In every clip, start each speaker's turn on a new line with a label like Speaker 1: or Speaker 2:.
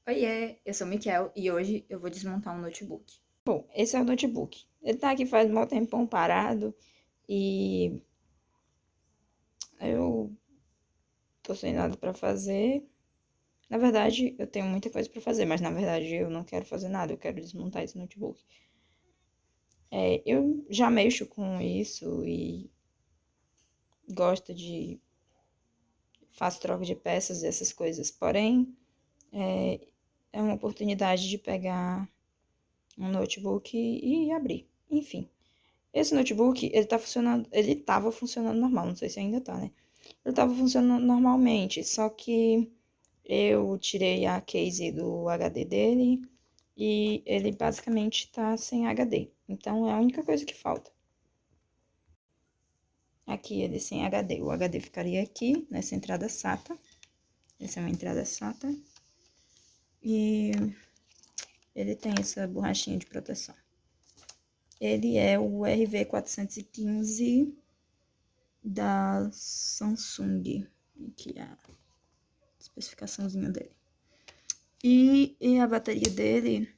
Speaker 1: Oiê, eu sou o Miquel e hoje eu vou desmontar um notebook. Bom, esse é o notebook. Ele tá aqui faz um tempão parado e eu tô sem nada pra fazer. Na verdade, eu tenho muita coisa pra fazer, mas na verdade eu não quero fazer nada, eu quero desmontar esse notebook. Eu já mexo com isso e gosto de... faço troca de peças e essas coisas, porém, é uma oportunidade de pegar um notebook e abrir. Enfim. Esse notebook, ele tava funcionando normal, não sei se ainda tá, né? Ele tava funcionando normalmente, só que eu tirei a case do HD dele e ele basicamente tá sem HD. Então é a única coisa que falta. Aqui ele sem HD. O HD ficaria aqui, nessa entrada SATA. Essa é uma entrada SATA. E ele tem essa borrachinha de proteção. Ele é o RV415 da Samsung, que é a especificaçãozinha dele. E a bateria dele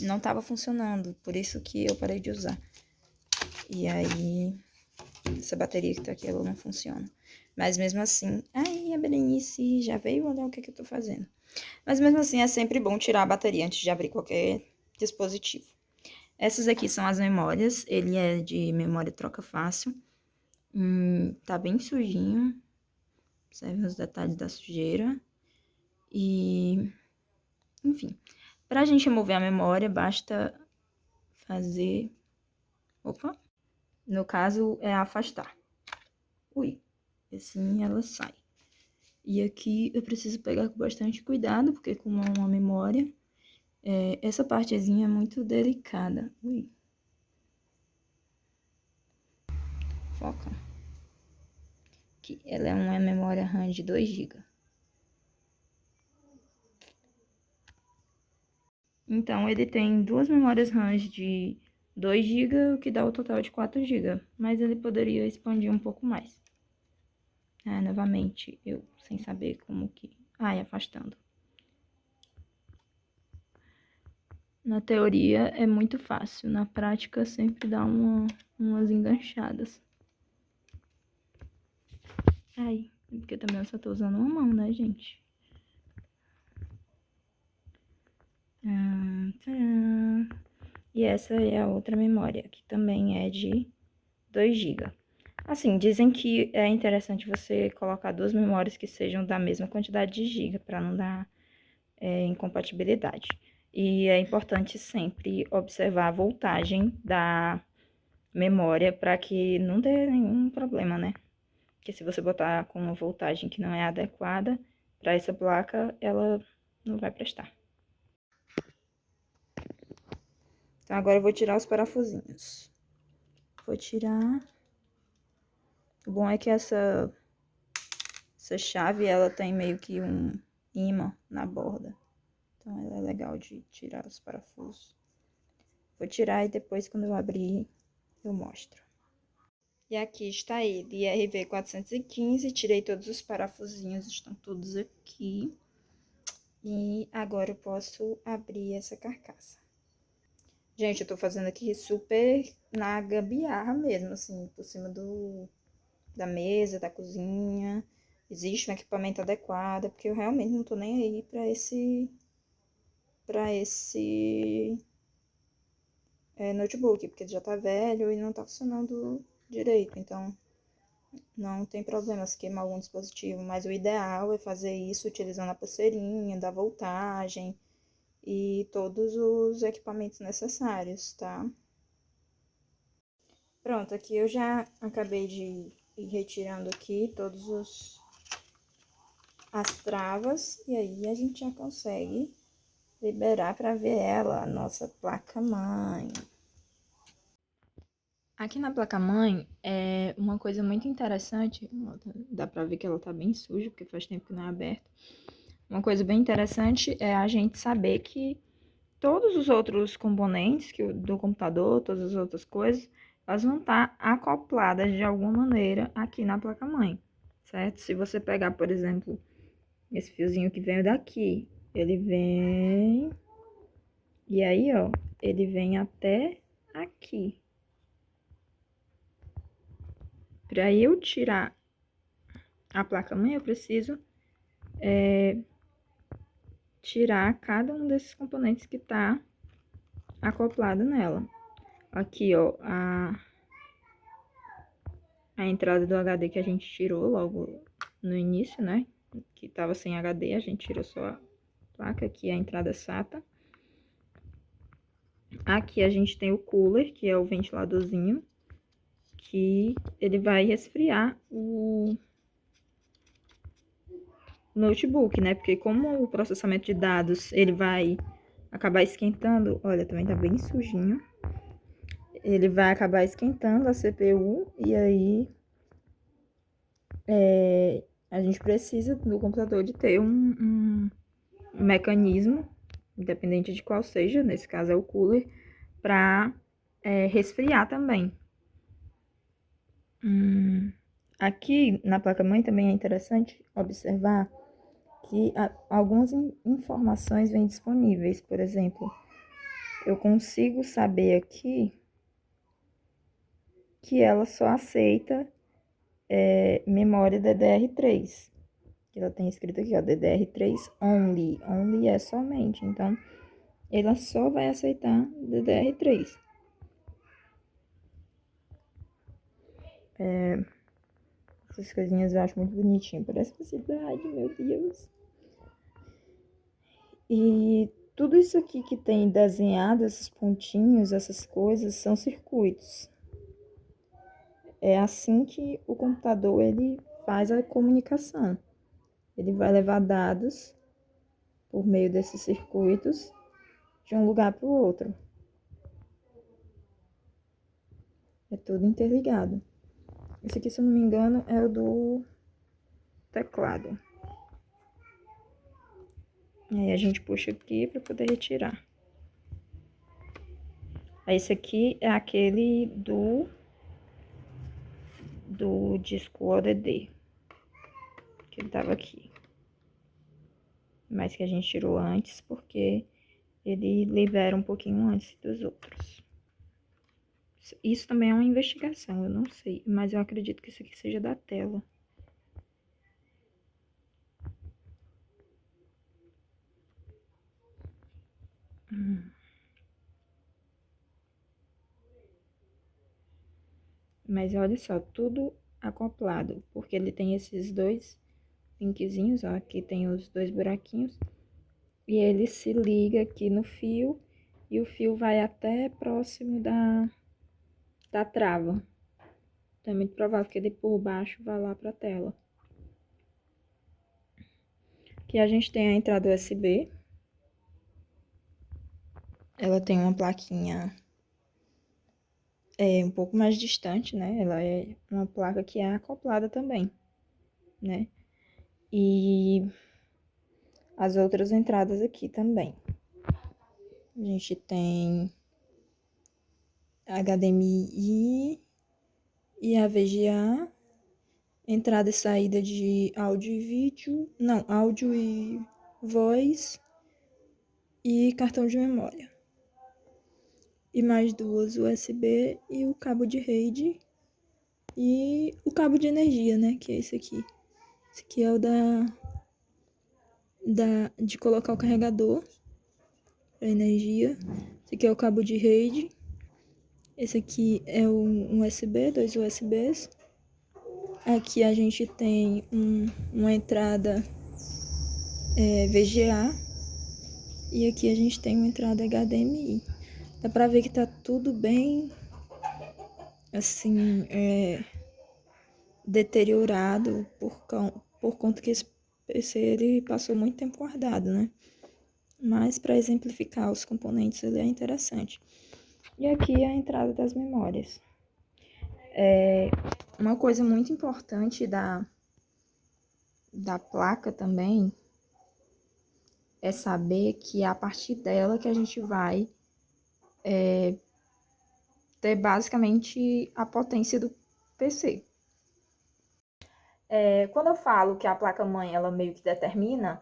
Speaker 1: não estava funcionando, por isso que eu parei de usar. E aí, essa bateria que tá aqui, ela não funciona. Mas mesmo assim, a Berenice já veio olhar o que eu tô fazendo. Mas mesmo assim, é sempre bom tirar a bateria antes de abrir qualquer dispositivo. Essas aqui são as memórias, ele é de memória troca fácil. Tá bem sujinho, observe os detalhes da sujeira. E, enfim, pra gente remover a memória, basta fazer... Opa! No caso, é afastar. Ui, assim ela sai. E aqui eu preciso pegar com bastante cuidado, porque como é uma memória, essa partezinha é muito delicada. Ui. Foca. Aqui, ela é uma memória RAM de 2 GB. Então, ele tem duas memórias RAM de 2 GB, o que dá o total de 4 GB. Mas ele poderia expandir um pouco mais. Novamente, eu sem saber como que... afastando. Na teoria é muito fácil, na prática sempre dá umas enganchadas. Porque também eu só tô usando uma mão, né, gente? Tcharam. E essa é a outra memória, que também é de 2 GB. Assim, dizem que é interessante você colocar duas memórias que sejam da mesma quantidade de giga, para não dar incompatibilidade. E é importante sempre observar a voltagem da memória para que não dê nenhum problema, né? Porque se você botar com uma voltagem que não é adequada para essa placa, ela não vai prestar. Então, agora eu vou tirar os parafusinhos. Vou tirar. O bom é que essa chave, ela tem meio que um imã na borda. Então, ela é legal de tirar os parafusos. Vou tirar e depois, quando eu abrir, eu mostro. E aqui está ele, RV415. Tirei todos os parafusinhos, estão todos aqui. E agora eu posso abrir essa carcaça. Gente, eu tô fazendo aqui super na gambiarra mesmo, assim, por cima da mesa, da cozinha. Existe um equipamento adequado, porque eu realmente não tô nem aí pra esse notebook, porque ele já tá velho e não tá funcionando direito, então não tem problema se queimar algum dispositivo, mas o ideal é fazer isso utilizando a pulseirinha, da voltagem e todos os equipamentos necessários, tá? Pronto, aqui eu já acabei de ir retirando aqui as travas, e aí a gente já consegue liberar para ver ela, a nossa placa-mãe. Aqui na placa-mãe, é uma coisa muito interessante, dá pra ver que ela tá bem suja, porque faz tempo que não é aberta. Uma coisa bem interessante é a gente saber que todos os outros componentes do computador, todas as outras coisas, elas vão estar acopladas de alguma maneira aqui na placa-mãe, certo? Se você pegar, por exemplo, esse fiozinho que veio daqui Ele vem... E aí, ó, ele vem até aqui. Para eu tirar a placa-mãe, eu preciso tirar cada um desses componentes que tá acoplado nela. Aqui, ó, a entrada do HD que a gente tirou logo no início, né? Que tava sem HD, a gente tirou só a placa. Aqui a entrada SATA. Aqui a gente tem o cooler, que é o ventiladorzinho, que ele vai resfriar o notebook, né? Porque como o processamento de dados, ele vai acabar esquentando... Olha, também tá bem sujinho. Ele vai acabar esquentando a CPU e aí a gente precisa do computador de ter um mecanismo, independente de qual seja, nesse caso é o cooler, para resfriar também. Aqui na placa-mãe também é interessante observar que algumas informações vêm disponíveis. Por exemplo, eu consigo saber aqui que ela só aceita memória DDR3. Ela tem escrito aqui, ó, DDR3 only. Only é somente. Então, ela só vai aceitar DDR3. Essas coisinhas eu acho muito bonitinho. Parece uma cidade, meu Deus. E tudo isso aqui que tem desenhado, esses pontinhos, essas coisas, são circuitos. É assim que o computador ele faz a comunicação. Ele vai levar dados por meio desses circuitos de um lugar para o outro. É tudo interligado. Esse aqui, se eu não me engano, é o do teclado. Aí a gente puxa aqui para poder retirar. Aí esse aqui é aquele do disco ODD, que ele tava aqui. Mas que a gente tirou antes, porque ele libera um pouquinho antes dos outros. Isso também é uma investigação, eu não sei. Mas eu acredito que isso aqui seja da tela. Mas olha só, tudo acoplado, porque ele tem esses dois linkzinhos, ó, aqui tem os dois buraquinhos, e ele se liga aqui no fio, e o fio vai até próximo da trava. Então é muito provável que ele por baixo vá lá pra tela. Aqui a gente tem a entrada USB. Ela tem uma plaquinha um pouco mais distante, né? Ela é uma placa que é acoplada também, né? E as outras entradas aqui também. A gente tem HDMI e a VGA, entrada e saída de áudio e vídeo, não, áudio e voz e cartão de memória. E mais duas USB e o cabo de rede e o cabo de energia, né, que é esse aqui. Esse aqui é o de colocar o carregador para energia. Esse aqui é o cabo de rede. Esse aqui é um USB, dois USBs. Aqui a gente tem uma entrada VGA. E aqui a gente tem uma entrada HDMI. Dá pra ver que tá tudo bem, assim, deteriorado por conta que esse PC ele passou muito tempo guardado, né? Mas para exemplificar os componentes ele é interessante. E aqui é a entrada das memórias. Uma coisa muito importante da placa também é saber que é a partir dela que a gente vai ter basicamente a potência do PC. Quando eu falo que a placa-mãe ela meio que determina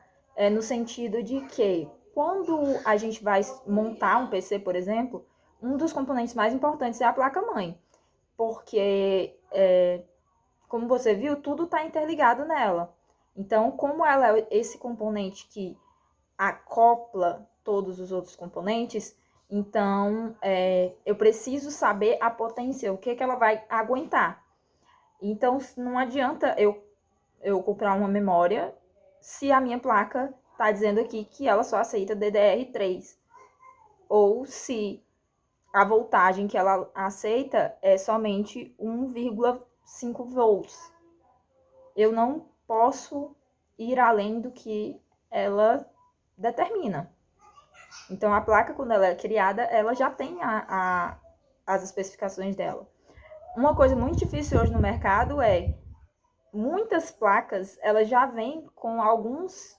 Speaker 1: no sentido de que quando a gente vai montar um PC, por exemplo, um dos componentes mais importantes é a placa-mãe, porque, como você viu, tudo está interligado nela. Então, como ela é esse componente que acopla todos os outros componentes, então eu preciso saber a potência, o que ela vai aguentar. Então, não adianta eu comprar uma memória se a minha placa está dizendo aqui que ela só aceita DDR3. Ou se a voltagem que ela aceita é somente 1,5 volts. Eu não posso ir além do que ela determina. Então, a placa, quando ela é criada, ela já tem as especificações dela. Uma coisa muito difícil hoje no mercado é muitas placas, elas já vêm com alguns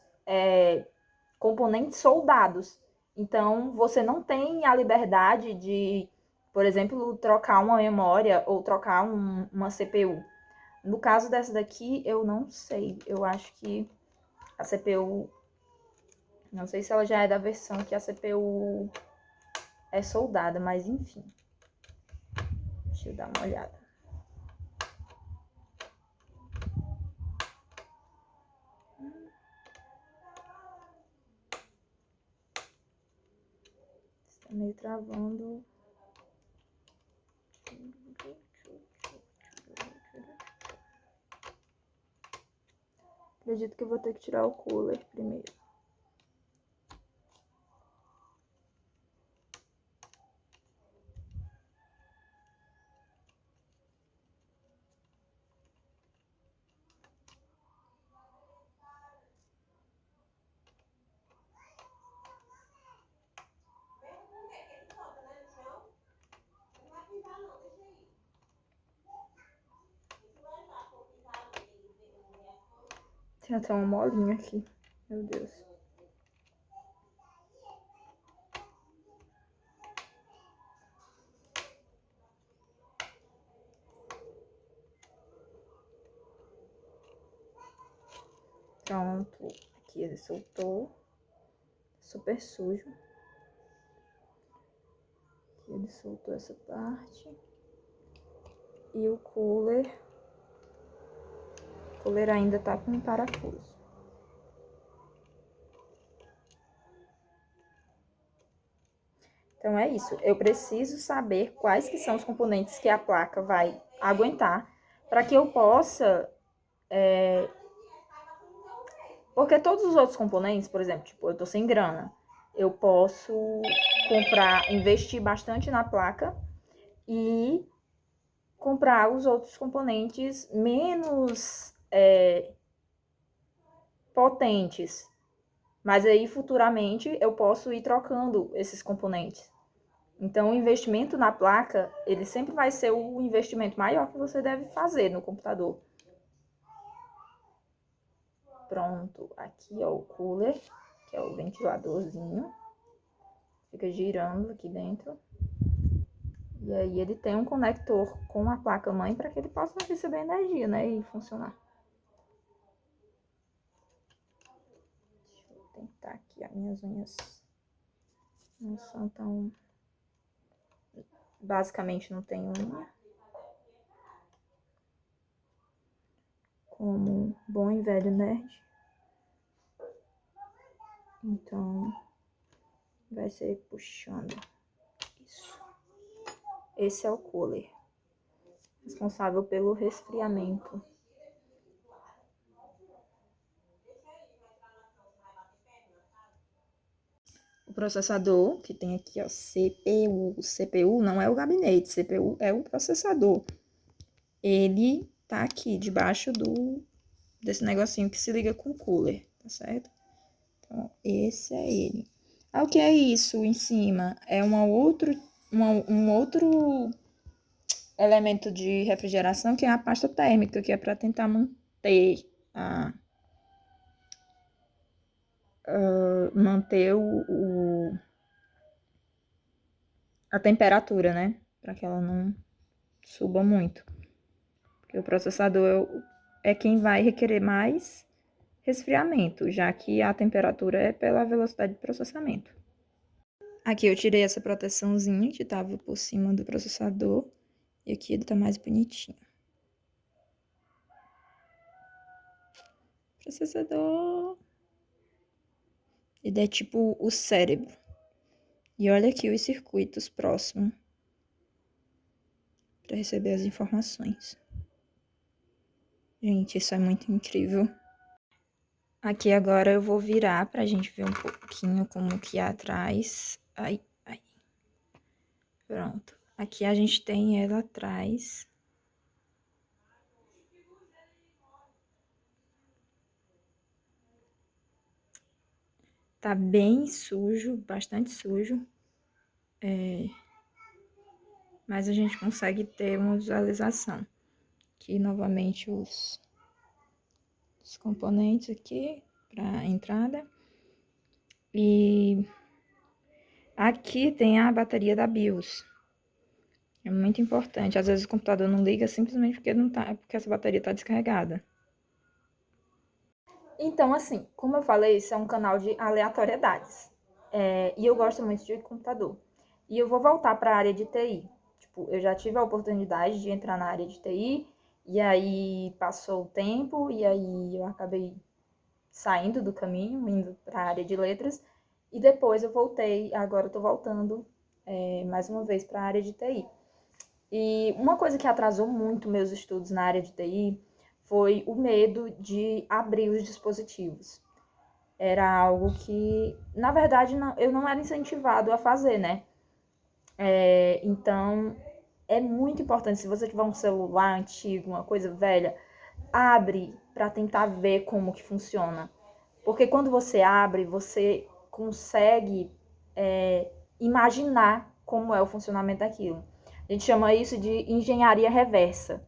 Speaker 1: componentes soldados. Então, você não tem a liberdade de, por exemplo, trocar uma memória ou trocar uma CPU. No caso dessa daqui, eu não sei. Eu acho que a CPU... Não sei se ela já é da versão que a CPU é soldada, mas enfim. Deixa eu dar uma olhada. Está meio travando. Acredito que eu vou ter que tirar o cooler primeiro. Tem até uma molinha aqui. Meu Deus. Pronto. Aqui ele soltou. Super sujo. Aqui ele soltou essa parte. E o cooler ainda tá com um parafuso. Então é isso, eu preciso saber quais que são os componentes que a placa vai aguentar para que eu possa... Porque todos os outros componentes, por exemplo, tipo, eu tô sem grana, eu posso comprar, investir bastante na placa e comprar os outros componentes menos potentes. Mas aí, futuramente, eu posso ir trocando esses componentes. Então, o investimento na placa, ele sempre vai ser o investimento maior que você deve fazer no computador. Pronto, aqui ó, o cooler, que é o ventiladorzinho. Fica girando aqui dentro. E aí ele tem um conector com a placa-mãe para que ele possa receber energia, né, e funcionar. Deixa eu tentar aqui, as minhas unhas não são tão... Basicamente não tem unha. Como bom e velho nerd. Então, vai ser puxando. Isso. Esse é o cooler, responsável pelo resfriamento. O processador, que tem aqui, ó, CPU. O CPU não é o gabinete, CPU é o processador. Ele tá aqui, debaixo desse negocinho que se liga com o cooler, tá certo? Então, esse é ele. Ah, o que é isso em cima? É um outro elemento de refrigeração, que é a pasta térmica, que é para tentar manter a temperatura, né? Para que ela não suba muito. Porque o processador é quem vai requerer mais resfriamento, já que a temperatura é pela velocidade de processamento. Aqui eu tirei essa proteçãozinha que estava por cima do processador, e aqui ele tá mais bonitinho. Processador. Ele é tipo o cérebro. E olha aqui os circuitos próximos para receber as informações. Gente, isso é muito incrível. Aqui agora eu vou virar pra gente ver um pouquinho como que é atrás. Ai, ai. Pronto. Aqui a gente tem ela atrás. Tá bem sujo, bastante sujo. Mas a gente consegue ter uma visualização. Aqui novamente os componentes aqui para entrada. E aqui tem a bateria da BIOS. É muito importante. Às vezes o computador não liga simplesmente porque não tá, porque essa bateria está descarregada. Então, assim, como eu falei, isso é um canal de aleatoriedades. E eu gosto muito de computador. E eu vou voltar para a área de TI. Tipo, eu já tive a oportunidade de entrar na área de TI, e aí passou o tempo, e aí eu acabei saindo do caminho, indo para a área de letras, e depois eu voltei, agora eu tô voltando mais uma vez para a área de TI. E uma coisa que atrasou muito meus estudos na área de TI foi o medo de abrir os dispositivos. Era algo que, na verdade, eu não era incentivado a fazer, né? Então, é muito importante, se você tiver um celular antigo, uma coisa velha, abre para tentar ver como que funciona. Porque quando você abre, você consegue imaginar como é o funcionamento daquilo. A gente chama isso de engenharia reversa.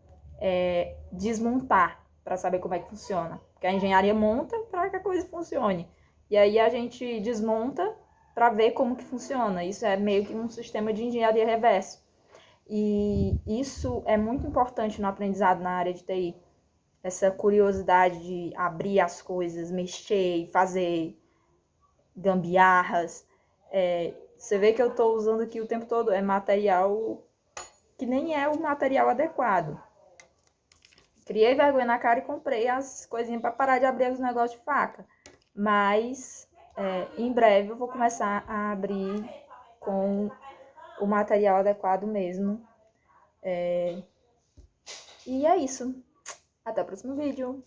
Speaker 1: Desmontar para saber como é que funciona. Porque a engenharia monta para que a coisa funcione. E aí a gente desmonta para ver como que funciona. Isso é meio que um sistema de engenharia reversa. E isso é muito importante no aprendizado na área de TI. Essa curiosidade de abrir as coisas, mexer e fazer gambiarras. Você vê que eu estou usando aqui o tempo todo material que nem é o material adequado. Criei vergonha na cara e comprei as coisinhas para parar de abrir os negócios de faca. Mas em breve eu vou começar a abrir com o material adequado mesmo. E é isso. Até o próximo vídeo.